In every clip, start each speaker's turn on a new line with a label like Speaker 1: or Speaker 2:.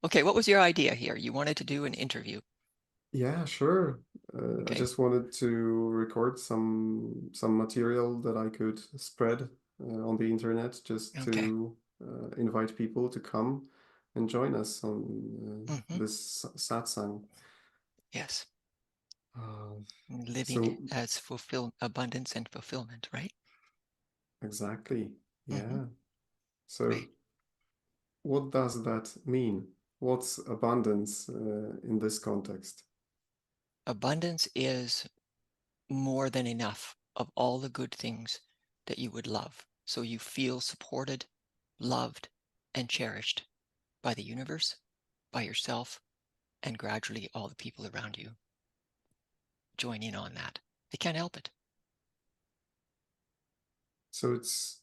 Speaker 1: Okay, what was your idea here? You wanted to do an interview.
Speaker 2: Yeah, sure. I
Speaker 1: Okay.
Speaker 2: just wanted to record some material that I could spread on the internet, just
Speaker 1: Okay.
Speaker 2: to invite people to come and join us on
Speaker 1: Hmm.
Speaker 2: this satsang.
Speaker 1: Yes.
Speaker 2: Uh,
Speaker 1: Living
Speaker 2: so
Speaker 1: as abundance and fulfillment, right?
Speaker 2: exactly,
Speaker 1: Hmm.
Speaker 2: yeah. So
Speaker 1: Right.
Speaker 2: what does that mean? What's abundance in this context?
Speaker 1: Abundance is more than enough of all the good things that you would love. So you feel supported, loved, and cherished by the universe, by yourself, and gradually all the people around you join in on that. They can't help it.
Speaker 2: So it's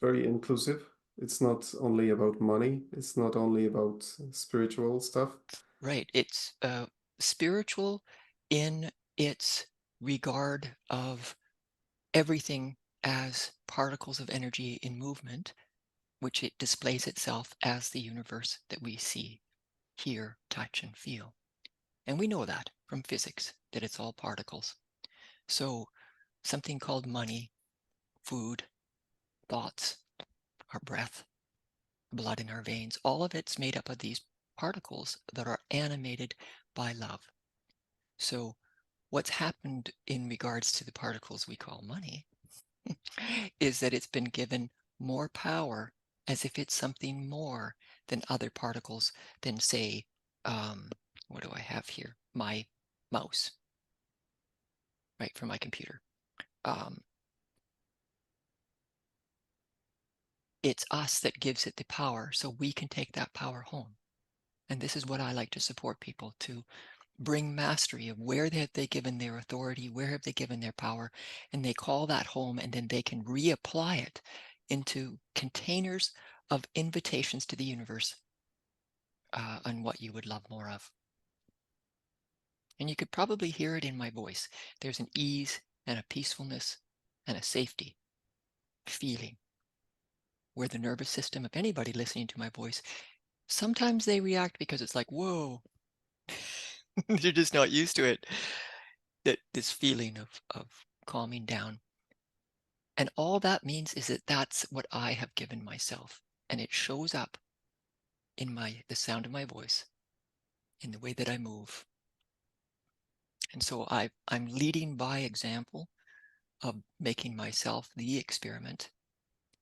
Speaker 2: very inclusive. It's not only about money, it's not only about spiritual stuff.
Speaker 1: Right. It's spiritual in its regard of everything as particles of energy in movement, which it displays itself as the universe that we see, hear, touch, and feel. And we know that from physics, that it's all particles. So something called money, food, thoughts, our breath, blood in our veins, all of it's made up of these particles that are animated by love. So what's happened in regards to the particles we call money is that it's been given more power, as if it's something more than other particles, than say, what do I have here? My mouse, right, for my computer. Um, it's us that gives it the power, so we can take that power home. And this is what I like to support people to bring mastery of where have they given their authority, where have they given their power, and they call that home, and then they can reapply it into containers of invitations to the universe on what you would love more of. And you could probably hear it in my voice. There's an ease and a peacefulness and a safety feeling where the nervous system of anybody listening to my voice, sometimes they react because it's like, whoa, they're just not used to it. That this feeling of calming down. And all that means is that that's what I have given myself. And it shows up in the sound of my voice, in the way that I move. And so I'm leading by example of making myself the experiment.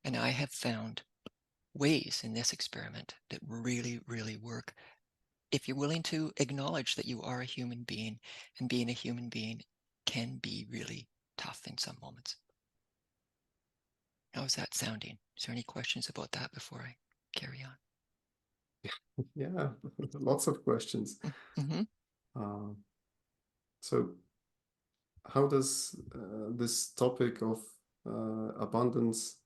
Speaker 1: And I have found ways in this experiment that really, really work. If you're willing to acknowledge that you are a human being, and being a human being can be really tough in some moments. How's that sounding? Is there any questions about that before I carry on?
Speaker 2: Yeah, lots of questions.
Speaker 1: Mm-hmm.
Speaker 2: Uh, so how does this topic of abundance,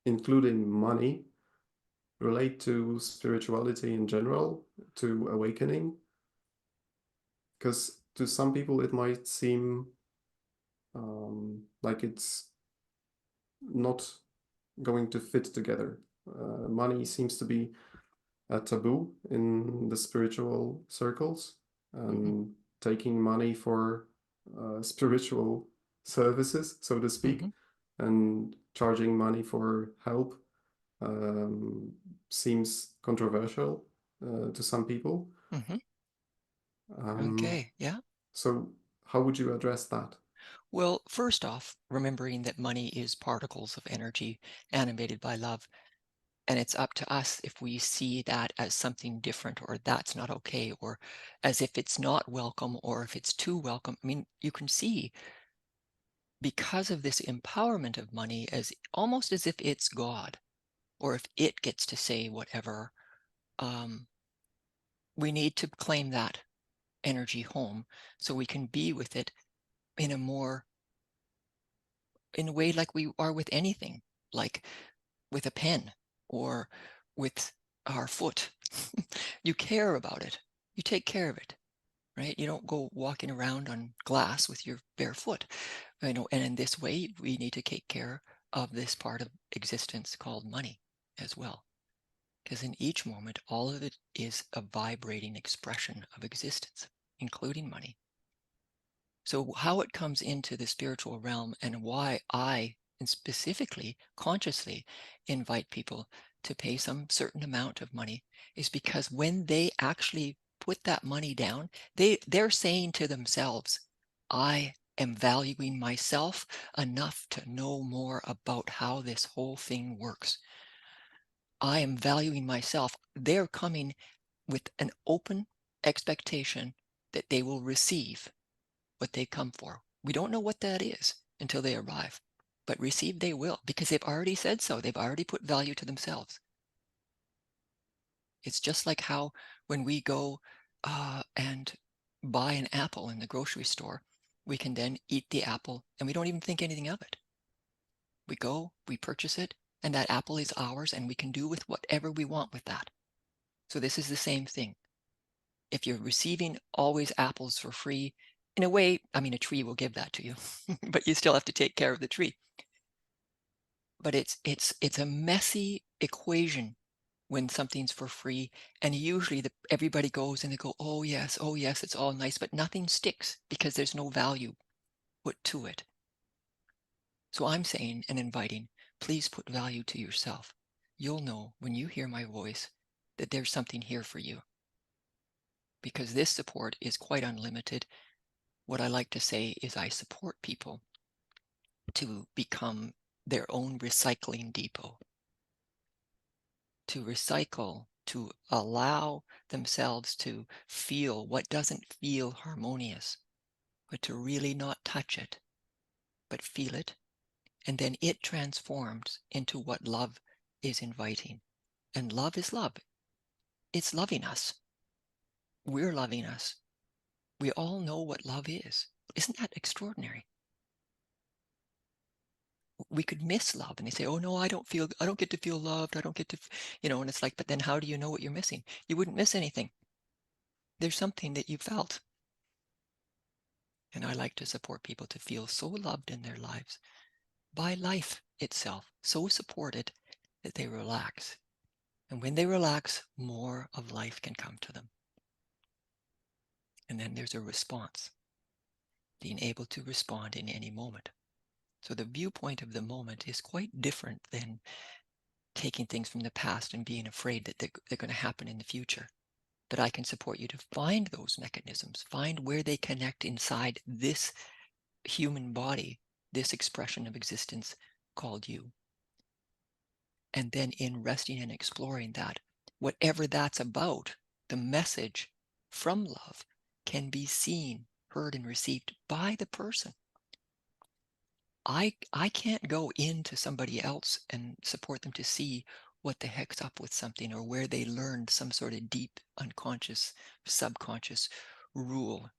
Speaker 2: including money, relate to spirituality in general, to awakening? Because to some people it might seem like it's not going to fit together. Money seems to be a taboo in the spiritual circles,
Speaker 1: Mm-hmm.
Speaker 2: and taking money for spiritual services, so to speak,
Speaker 1: Mm-hmm.
Speaker 2: and charging money for help um, seems controversial to some people.
Speaker 1: Mm-hmm.
Speaker 2: Um,
Speaker 1: Okay, yeah.
Speaker 2: so, how would you address that?
Speaker 1: Well, first off, remembering that money is particles of energy animated by love, and it's up to us if we see that as something different, or that's not okay, or as if it's not welcome, or if it's too welcome. I mean, you can see, because of this empowerment of money, as almost as if it's God, or if it gets to say whatever. Um, we need to claim that energy home so we can be with it in a way like we are with anything, like with a pen or with our foot. You care about it. You take care of it, right? You don't go walking around on glass with your bare foot. And in this way, we need to take care of this part of existence called money as well. Because in each moment, all of it is a vibrating expression of existence, including money. So how it comes into the spiritual realm and why I, and specifically consciously, invite people to pay some certain amount of money is because when they actually put that money down, they're saying to themselves, I am valuing myself enough to know more about how this whole thing works. I am valuing myself. They're coming with an open expectation that they will receive what they come for. We don't know what that is until they arrive, but receive they will, because they've already said so. They've already put value to themselves. It's just like how when we go and buy an apple in the grocery store, we can then eat the apple and we don't even think anything of it. We go, we purchase it, and that apple is ours, and we can do with whatever we want with that. So this is the same thing. If you're receiving always apples for free, in a way, I mean, a tree will give that to you, but you still have to take care of the tree. But it's a messy equation when something's for free, and usually everybody goes and they go, oh yes, it's all nice, but nothing sticks because there's no value put to it. So I'm saying and inviting, please put value to yourself. You'll know when you hear my voice that there's something here for you, because this support is quite unlimited. What I like to say is I support people to become their own recycling depot, to recycle, to allow themselves to feel what doesn't feel harmonious, but to really not touch it, but feel it. And then it transforms into what love is inviting. And love is love. It's loving us. We're loving us. We all know what love is. Isn't that extraordinary? We could miss love, and they say, oh no, I don't get to feel loved. I don't get to, and it's like, but then how do you know what you're missing? You wouldn't miss anything. There's something that you felt. And I like to support people to feel so loved in their lives by life itself, so supported that they relax. And when they relax, more of life can come to them. And then there's a response, being able to respond in any moment. So the viewpoint of the moment is quite different than taking things from the past and being afraid that they're going to happen in the future. That I can support you to find those mechanisms, find where they connect inside this human body, this expression of existence called you. And then in resting and exploring that, whatever that's about, the message from love can be seen, heard, and received by the person. I can't go into somebody else and support them to see what the heck's up with something, or where they learned some sort of deep unconscious, subconscious rule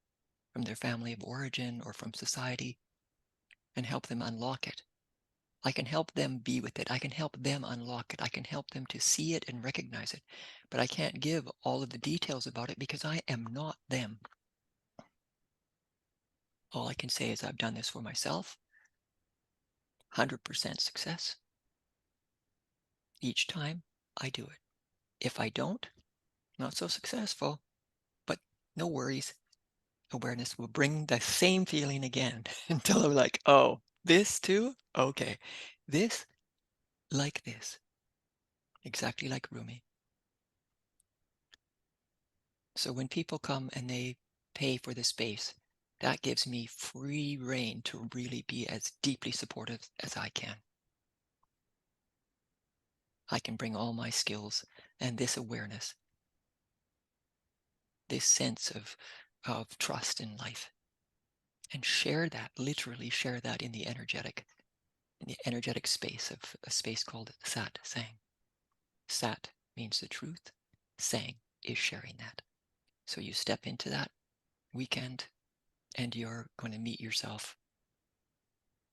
Speaker 1: from their family of origin or from society, and help them unlock it. I can help them be with it. I can help them unlock it. I can help them to see it and recognize it. But I can't give all of the details about it because I am not them. All I can say is I've done this for myself. 100% success. Each time I do it. If I don't, not so successful, but no worries. Awareness will bring the same feeling again until I'm like, oh, this too? Okay. This, like this. Exactly like Rumi. So when people come and they pay for the space, that gives me free rein to really be as deeply supportive as I can. I can bring all my skills and this awareness, this sense of trust in life, and share that, literally share that in the energetic space of a space called Satsang. Sat means the truth. Sang is sharing that. So you step into that weekend and you're going to meet yourself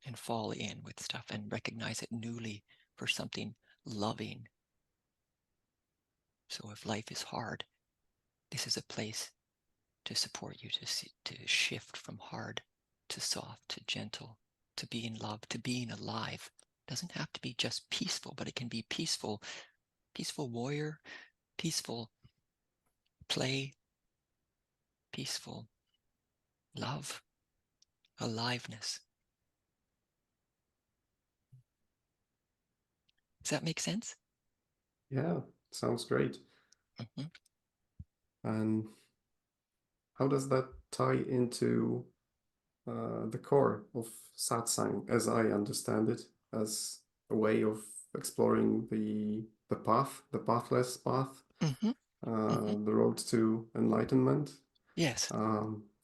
Speaker 1: and fall in with stuff and recognize it newly for something loving. So if life is hard, this is a place to support you to shift from hard to soft to gentle, to being love, to being alive. It doesn't have to be just peaceful, but it can be peaceful peaceful warrior, peaceful play, peaceful love, aliveness. Does that make sense?
Speaker 2: Yeah, sounds great.
Speaker 1: Mm-hmm.
Speaker 2: And how does that tie into the core of satsang, as I understand it, as a way of exploring the path, the pathless path,
Speaker 1: Mm-hmm. Mm-hmm.
Speaker 2: the road to enlightenment?
Speaker 1: Yes,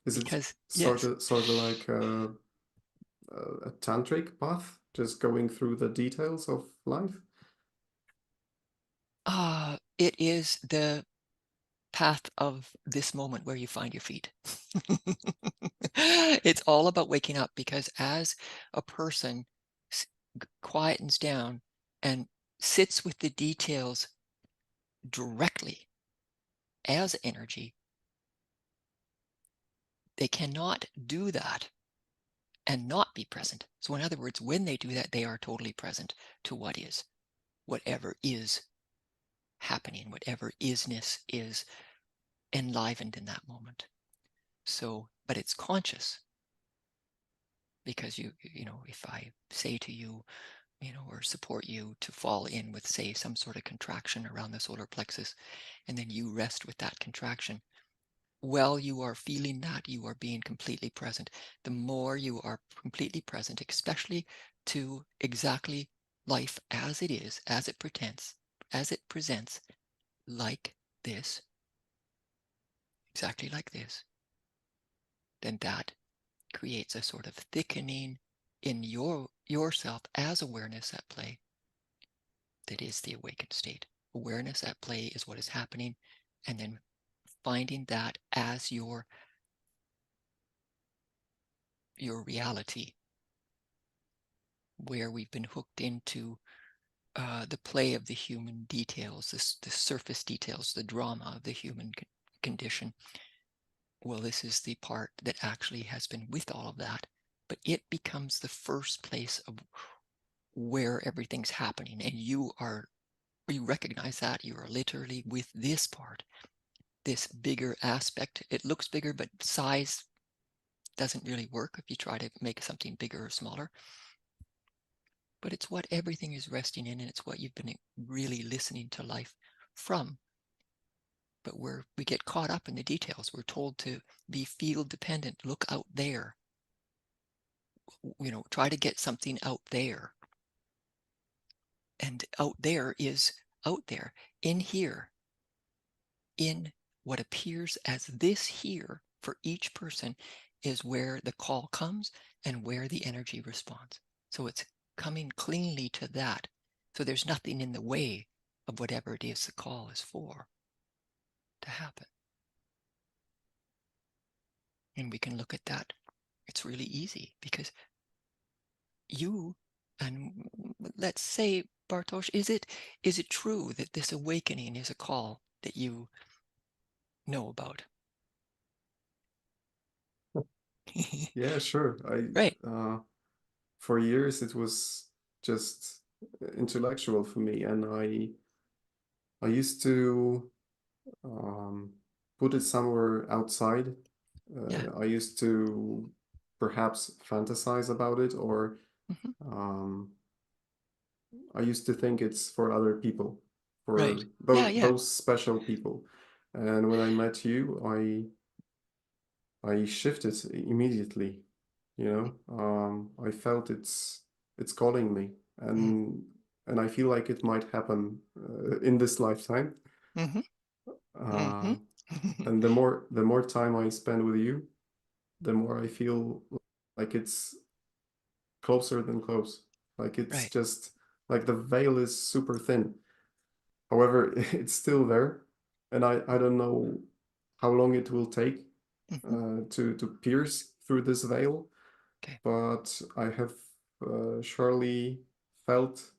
Speaker 2: Is it
Speaker 1: because
Speaker 2: sort
Speaker 1: yes,
Speaker 2: of sort of like a tantric path, just going through the details of life?
Speaker 1: it is the path of this moment where you find your feet. It's all about waking up, because as a person quietens down and sits with the details directly as energy, they cannot do that and not be present. So in other words, when they do that, they are totally present to what is, whatever is happening, whatever isness is enlivened in that moment. So, but it's conscious, because you know, if I say to you, you know, or support you to fall in with, say, some sort of contraction around the solar plexus, and then you rest with that contraction, while you are feeling that, you are being completely present. The more you are completely present, especially to exactly life as it is, as it presents, like this, exactly like this, then that creates a sort of thickening in yourself as awareness at play. That is the awakened state. Awareness at play is what is happening, and then finding that as your reality, where we've been hooked into the play of the human details, the surface details, the drama of the human condition. Well, this is the part that actually has been with all of that, but it becomes the first place of where everything's happening, and you recognize that you are literally with this part, this bigger aspect. It looks bigger, but size doesn't really work if you try to make something bigger or smaller. But it's what everything is resting in, and it's what you've been really listening to life from. But we get caught up in the details. We're told to be field dependent, look out there, you know, try to get something out there. And out there is out there. In here, in what appears as this here for each person, is where the call comes and where the energy responds. So it's coming cleanly to that. So there's nothing in the way of whatever it is the call is for to happen. And we can look at that. It's really easy, because you, and let's say, Bartosz, is it true that this awakening is a call that you know about?
Speaker 2: Yeah, sure.
Speaker 1: Right.
Speaker 2: For years it was just intellectual for me, and I used to um, put it somewhere outside.
Speaker 1: Yeah.
Speaker 2: I used to perhaps fantasize about it, or
Speaker 1: Hmm.
Speaker 2: um, I used to think it's for other people,
Speaker 1: Right.
Speaker 2: for
Speaker 1: Yeah, yeah.
Speaker 2: those special people. And when I met you, I shifted immediately. I felt it's calling me,
Speaker 1: Mm.
Speaker 2: and I feel like it might happen in this lifetime.
Speaker 1: Hmm.
Speaker 2: Uh,
Speaker 1: Hmm.
Speaker 2: and the more time I spend with you, the more I feel like it's closer than close. Like it's
Speaker 1: Right.
Speaker 2: just like the veil is super thin. However, it's still there, and I don't know how long it will take
Speaker 1: Hmm.
Speaker 2: to pierce through this veil,
Speaker 1: Okay.
Speaker 2: but I have surely felt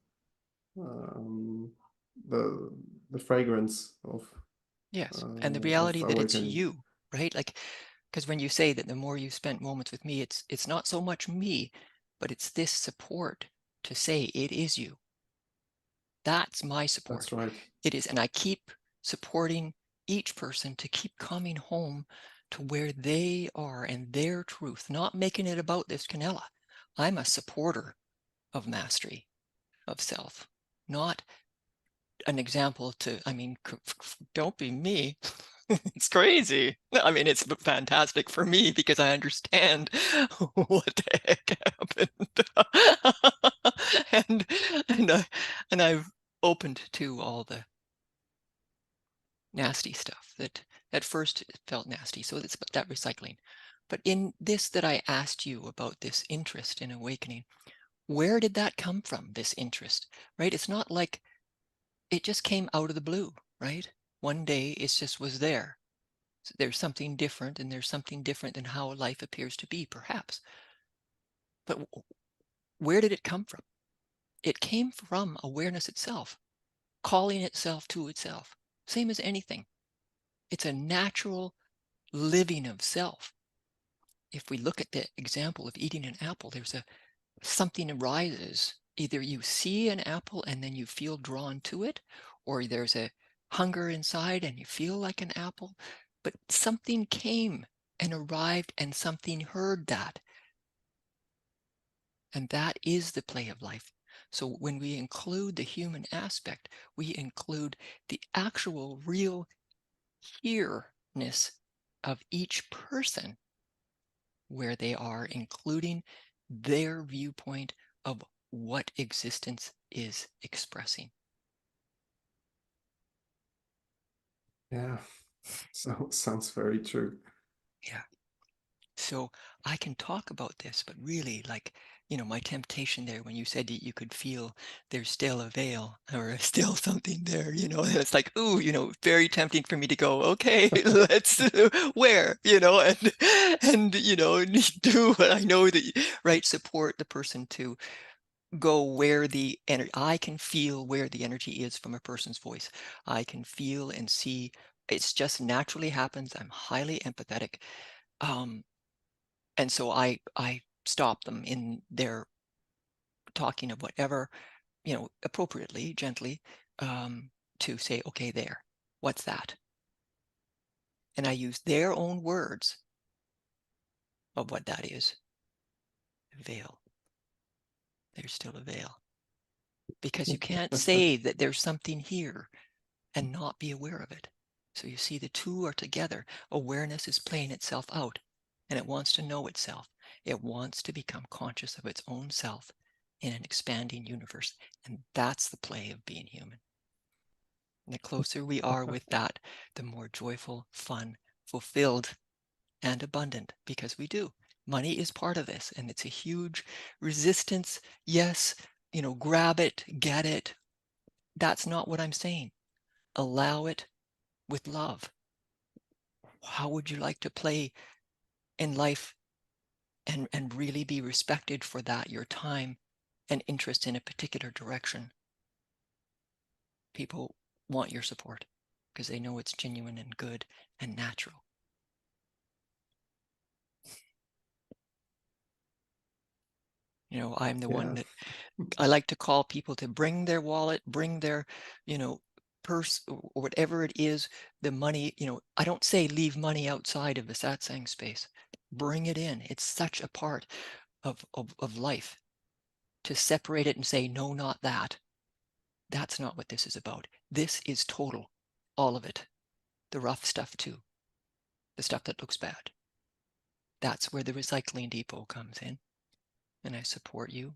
Speaker 2: um, the fragrance
Speaker 1: Yes. And the
Speaker 2: of
Speaker 1: reality that it's
Speaker 2: awakening.
Speaker 1: you, right? Like, because when you say that the more you spent moments with me, it's not so much me, but it's this support to say it is you. That's my support.
Speaker 2: That's right.
Speaker 1: It is. And I keep supporting each person to keep coming home to where they are and their truth, not making it about this Canela. I'm a supporter of mastery of self, not an example to, I mean, don't be me. It's crazy. I mean, it's fantastic for me because I understand what the heck happened. and I've opened to all the nasty stuff that at first it felt nasty. So it's that recycling. But in this that I asked you about, this interest in awakening, where did that come from, this interest, right? It's not like it just came out of the blue, right? One day it just was there. So there's something different, and there's something different than how life appears to be, perhaps. But where did it come from? It came from awareness itself, calling itself to itself. Same as anything. It's a natural living of self. If we look at the example of eating an apple, there's something arises. Either you see an apple and then you feel drawn to it, or there's a hunger inside and you feel like an apple. But something came and arrived, and something heard that. And that is the play of life. So when we include the human aspect, we include the actual real here-ness of each person, where they are including their viewpoint of what existence is expressing.
Speaker 2: Yeah. So sounds very true.
Speaker 1: Yeah. So I can talk about this, but really, like, my temptation there when you said that you could feel there's still a veil or still something there, and it's like, ooh, very tempting for me to go, okay, let's where, and do what I know that, right, support the person to go where the energy, I can feel where the energy is from a person's voice. I can feel and see. It's just naturally happens. I'm highly empathetic. And so I stop them in their talking of whatever, appropriately, gently, to say, okay, there, what's that? And I use their own words of what that is. Veil. There's still a veil. Because you can't say that there's something here and not be aware of it. So you see, the two are together. Awareness is playing itself out, and it wants to know itself. It wants to become conscious of its own self in an expanding universe. And that's the play of being human. And the closer we are with that, the more joyful, fun, fulfilled, and abundant, because we do. Money is part of this, and it's a huge resistance. Yes, grab it, get it. That's not what I'm saying. Allow it with love. How would you like to play in life and really be respected for that, your time and interest in a particular direction? People want your support because they know it's genuine and good and natural. I'm the one
Speaker 2: Yeah.
Speaker 1: that I like to call people to bring their wallet, bring their, purse or whatever it is, the money, I don't say leave money outside of the satsang space. Bring it in. It's such a part of life. To separate it and say, no, not that. That's not what this is about. This is total, all of it. The rough stuff too, the stuff that looks bad. That's where the recycling depot comes in. And I support you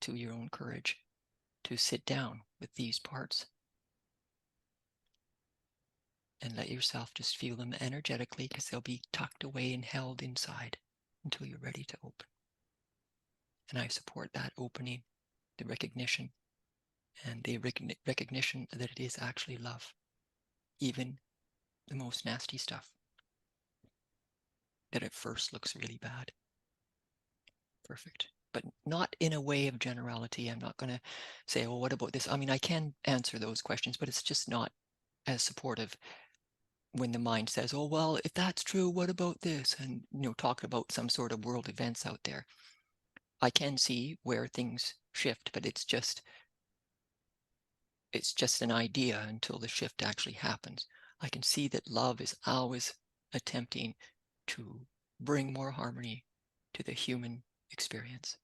Speaker 1: to your own courage to sit down with these parts and let yourself just feel them energetically, because they'll be tucked away and held inside until you're ready to open. And I support that opening, the recognition, and the recognition that it is actually love, even the most nasty stuff that at first looks really bad. Perfect. But not in a way of generality. I'm not going to say, oh, what about this? I mean, I can answer those questions, but it's just not as supportive when the mind says, oh, well, if that's true, what about this? And, talk about some sort of world events out there. I can see where things shift, but it's just it's just an idea until the shift actually happens. I can see that love is always attempting to bring more harmony to the human experience.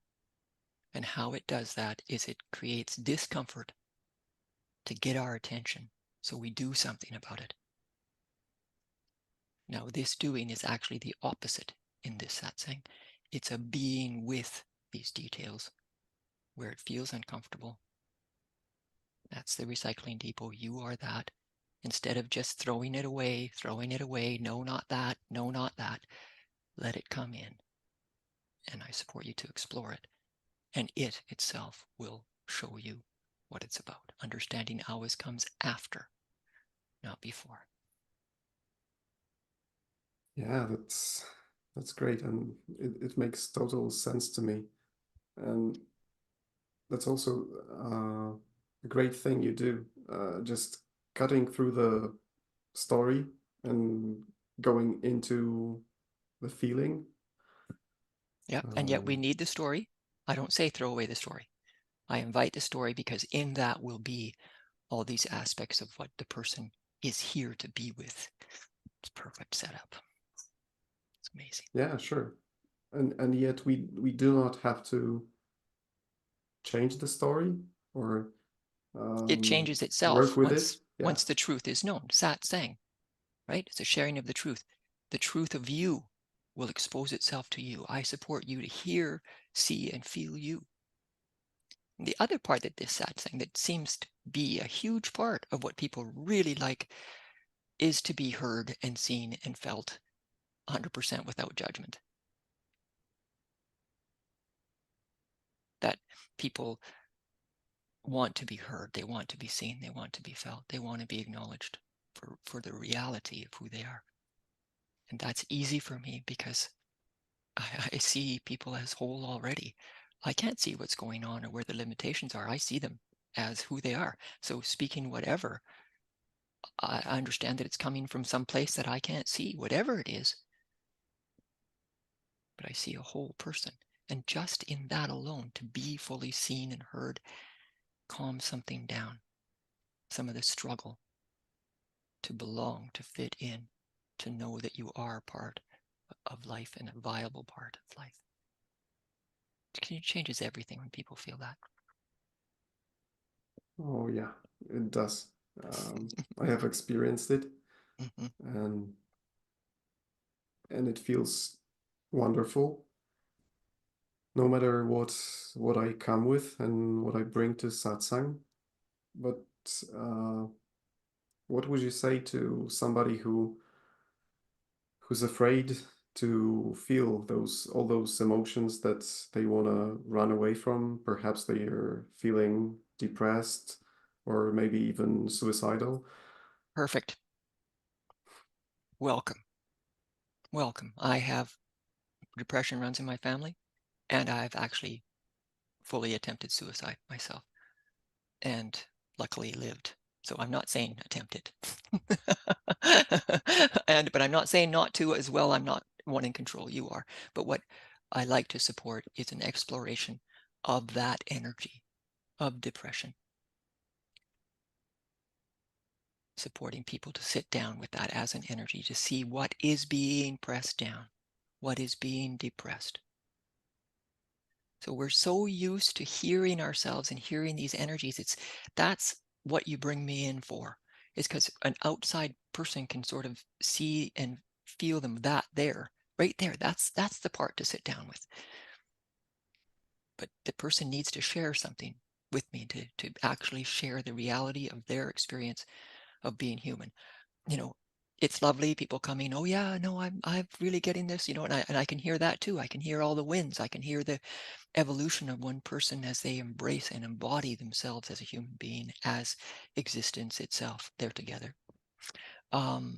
Speaker 1: And how it does that is it creates discomfort to get our attention, so we do something about it. Now, this doing is actually the opposite in this satsang. It's a being with these details where it feels uncomfortable. That's the recycling depot. You are that. Instead of just throwing it away, no, not that, no, not that, let it come in. And I support you to explore it. And it itself will show you what it's about. Understanding always comes after, not before.
Speaker 2: Yeah, that's great, and it makes total sense to me. And that's also a great thing you do, just cutting through the story and going into the feeling.
Speaker 1: Yep. And yet we need the story. I don't say throw away the story. I invite the story because in that will be all these aspects of what the person is here to be with. It's perfect setup. It's amazing.
Speaker 2: Yeah, sure. And yet we do not have to change the story or
Speaker 1: It changes
Speaker 2: work
Speaker 1: itself
Speaker 2: with it. Yeah.
Speaker 1: once the truth is known. Satsang, right? It's a sharing of the truth. The truth of you will expose itself to you. I support you to hear, see, and feel you. And the other part that this satsang that seems to be a huge part of what people really like is to be heard and seen and felt 100% without judgment. That people want to be heard, they want to be seen, they want to be felt, they want to be acknowledged for the reality of who they are. And that's easy for me because I see people as whole already. I can't see what's going on or where the limitations are. I see them as who they are. So speaking whatever, I understand that it's coming from some place that I can't see, whatever it is. But I see a whole person. And just in that alone, to be fully seen and heard, calms something down. Some of the struggle to belong, to fit in, to know that you are part of life and a viable part of life. It changes everything when people feel that.
Speaker 2: Oh yeah, it does. I have experienced it,
Speaker 1: Mm-hmm.
Speaker 2: and it feels wonderful. No matter what I come with and what I bring to satsang. But uh, what would you say to somebody who's afraid to feel all those emotions that they want to run away from? Perhaps they are feeling depressed or maybe even suicidal.
Speaker 1: Perfect. Welcome. Welcome. I have depression runs in my family, and I've actually fully attempted suicide myself and luckily lived. So I'm not saying attempted. But I'm not saying not to as well. I'm not one in control. You are. But what I like to support is an exploration of that energy of depression. Supporting people to sit down with that as an energy, to see what is being pressed down, what is being depressed. So we're so used to hearing ourselves and hearing these energies. That's what you bring me in for, is because an outside person can sort of see and feel them right there. That's the part to sit down with. But the person needs to share something with me to actually share the reality of their experience of being human. It's lovely, people coming, oh yeah, no, I'm really getting this, and I can hear that too. I can hear all the wins. I can hear the evolution of one person as they embrace and embody themselves as a human being, as existence itself. They're together. But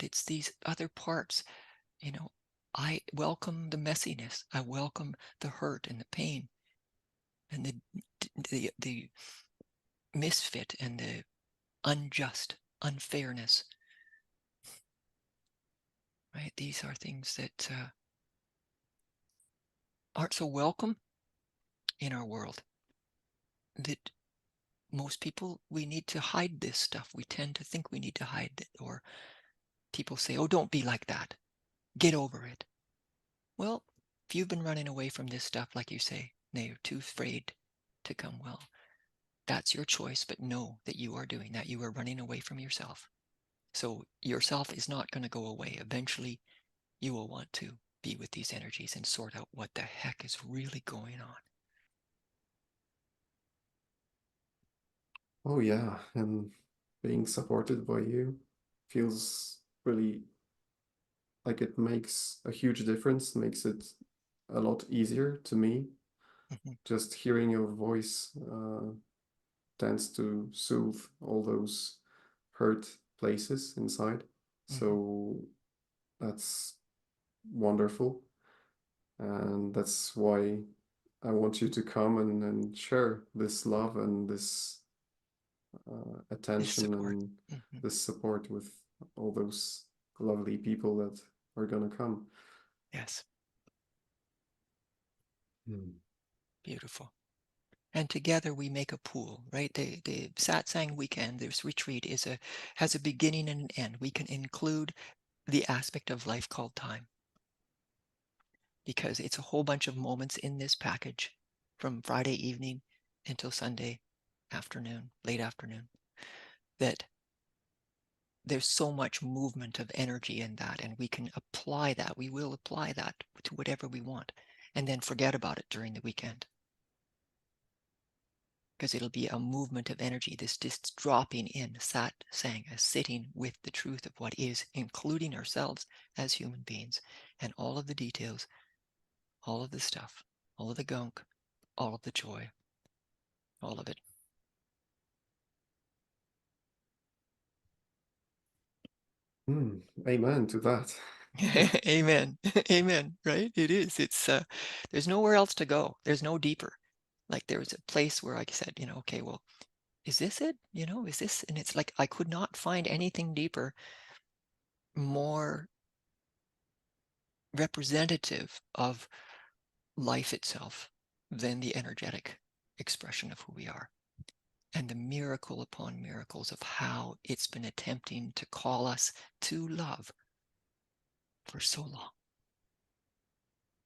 Speaker 1: it's these other parts, I welcome the messiness. I welcome the hurt and the pain and the misfit and the unjust unfairness. Right? These are things that aren't so welcome in our world, that most people, we need to hide this stuff. We tend to think we need to hide it, or people say, oh, don't be like that. Get over it. Well, if you've been running away from this stuff, like you say, now you're too afraid to come well. That's your choice, but know that you are doing that. You are running away from yourself. So yourself is not going to go away. Eventually, you will want to be with these energies and sort out what the heck is really going on.
Speaker 2: Oh yeah, and being supported by you feels really like it makes a huge difference, makes it a lot easier to me.
Speaker 1: Mm-hmm.
Speaker 2: Just hearing your voice tends to soothe all those hurt places inside.
Speaker 1: Mm-hmm.
Speaker 2: So that's wonderful. And that's why I want you to come and share this love and this
Speaker 1: This
Speaker 2: attention
Speaker 1: support.
Speaker 2: and
Speaker 1: Mm-hmm.
Speaker 2: this support with all those lovely people that are gonna come.
Speaker 1: Yes,
Speaker 2: Mm.
Speaker 1: beautiful. And together we make a pool, right? The satsang weekend, this retreat has a beginning and an end. We can include the aspect of life called time, because it's a whole bunch of moments in this package from Friday evening until Sunday afternoon, late afternoon, that there's so much movement of energy in that, and we can apply that. We will apply that to whatever we want, and then forget about it during the weekend, because it'll be a movement of energy, this just dropping in, sat sang, a sitting with the truth of what is, including ourselves as human beings, and all of the details, all of the stuff, all of the gunk, all of the joy, all of it.
Speaker 2: Amen to that.
Speaker 1: Amen. Amen. Right? It is. There's nowhere else to go. There's no deeper. Like there was a place where I said, okay, well, is this it? Is this? And it's like I could not find anything deeper, more representative of life itself than the energetic expression of who we are. And the miracle upon miracles of how it's been attempting to call us to love for so long.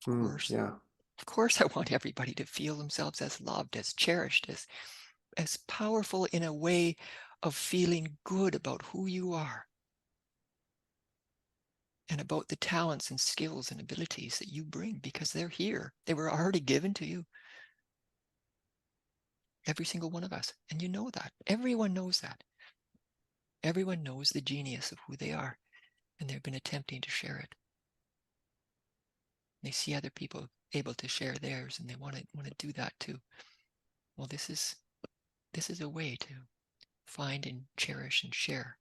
Speaker 1: Of course,
Speaker 2: Yeah.
Speaker 1: of course, I want everybody to feel themselves as loved, as cherished, as powerful in a way of feeling good about who you are and about the talents and skills and abilities that you bring, because they're here. They were already given to you, every single one of us. And you know that. Everyone knows that. Everyone knows the genius of who they are, and they've been attempting to share it. They see other people able to share theirs, and they want to do that too. Well, this is a way to find and cherish and share.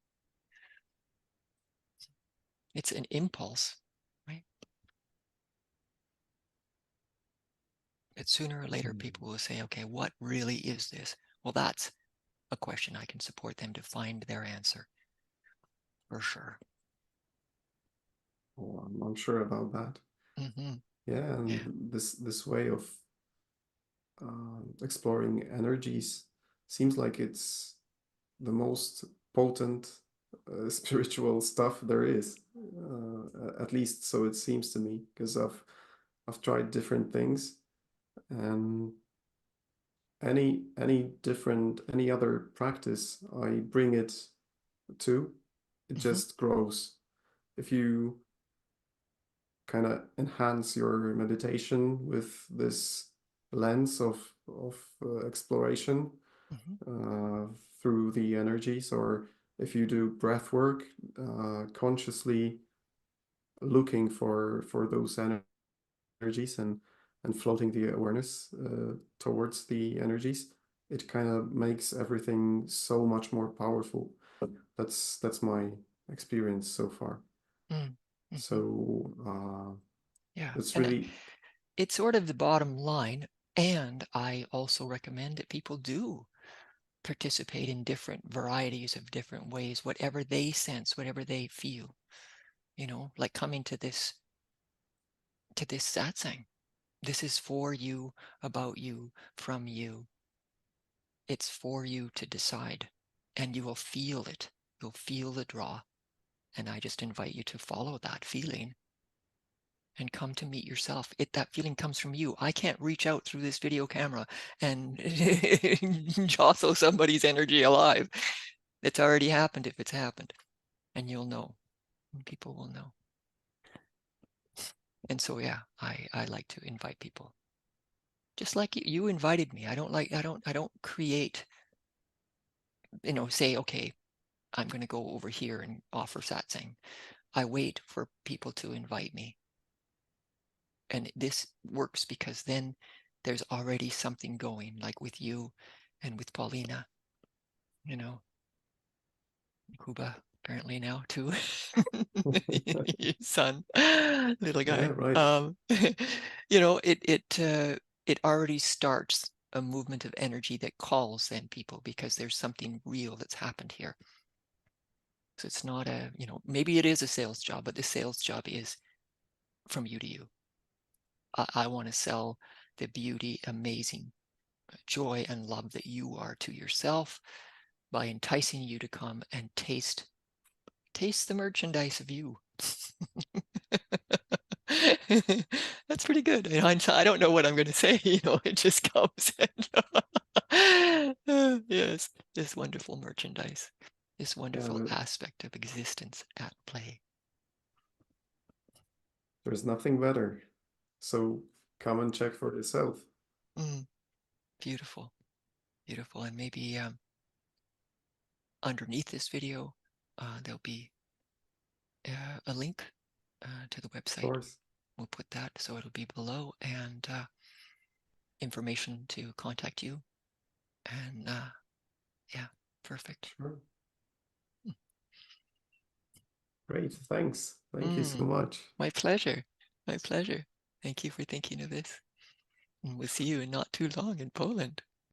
Speaker 1: It's an impulse, right? But sooner or later, people will say, okay, what really is this? Well, that's a question I can support them to find their answer, for sure.
Speaker 2: Oh, I'm sure about that.
Speaker 1: Mm-hmm.
Speaker 2: Yeah, and
Speaker 1: Yeah.
Speaker 2: this way of exploring energies seems like it's the most potent spiritual stuff there is. At least so it seems to me, because I've tried different things, and any other practice I bring it to, it
Speaker 1: Mm-hmm.
Speaker 2: just grows. If you kind of enhance your meditation with this lens of exploration
Speaker 1: Mm-hmm.
Speaker 2: uh, through the energies, or if you do breath work, consciously looking for those energies and floating the awareness towards the energies, it kind of makes everything so much more powerful. That's my experience so far.
Speaker 1: Mm-hmm.
Speaker 2: So
Speaker 1: Yeah.
Speaker 2: it's
Speaker 1: And
Speaker 2: really
Speaker 1: it's sort of the bottom line. And I also recommend that people do participate in different varieties of different ways, whatever they sense, whatever they feel, like coming to this satsang. This is for you, about you, from you. It's for you to decide, and you will feel it. You'll feel the draw. And I just invite you to follow that feeling and come to meet yourself. That feeling comes from you. I can't reach out through this video camera and jostle somebody's energy alive. It's already happened if it's happened. And you'll know. And people will know. And so yeah, I like to invite people. Just like you invited me. I don't create, say, okay, I'm going to go over here and offer satsang. I wait for people to invite me. And this works because then there's already something going, like with you and with Paulina, Kuba apparently now too. Your son, little guy.
Speaker 2: Yeah, right.
Speaker 1: It already starts a movement of energy that calls then people, because there's something real that's happened here. So it's not maybe it is a sales job, but the sales job is from you to you. I want to sell the beauty, amazing joy and love that you are to yourself by enticing you to come and taste the merchandise of you. That's pretty good. I don't know what I'm going to say. It just comes. Yes, this wonderful merchandise, this wonderful
Speaker 2: Yeah,
Speaker 1: aspect of existence at play.
Speaker 2: there's nothing better. So come and check for yourself.
Speaker 1: Beautiful, beautiful. And maybe underneath this video, there'll be a link to the
Speaker 2: Of
Speaker 1: website.
Speaker 2: course.
Speaker 1: We'll put that, so it'll be below, and information to contact you. And yeah, perfect.
Speaker 2: Sure. Great. Thanks. Thank you so much.
Speaker 1: My pleasure. My pleasure. Thank you for thinking of this. And we'll see you in not too long in Poland.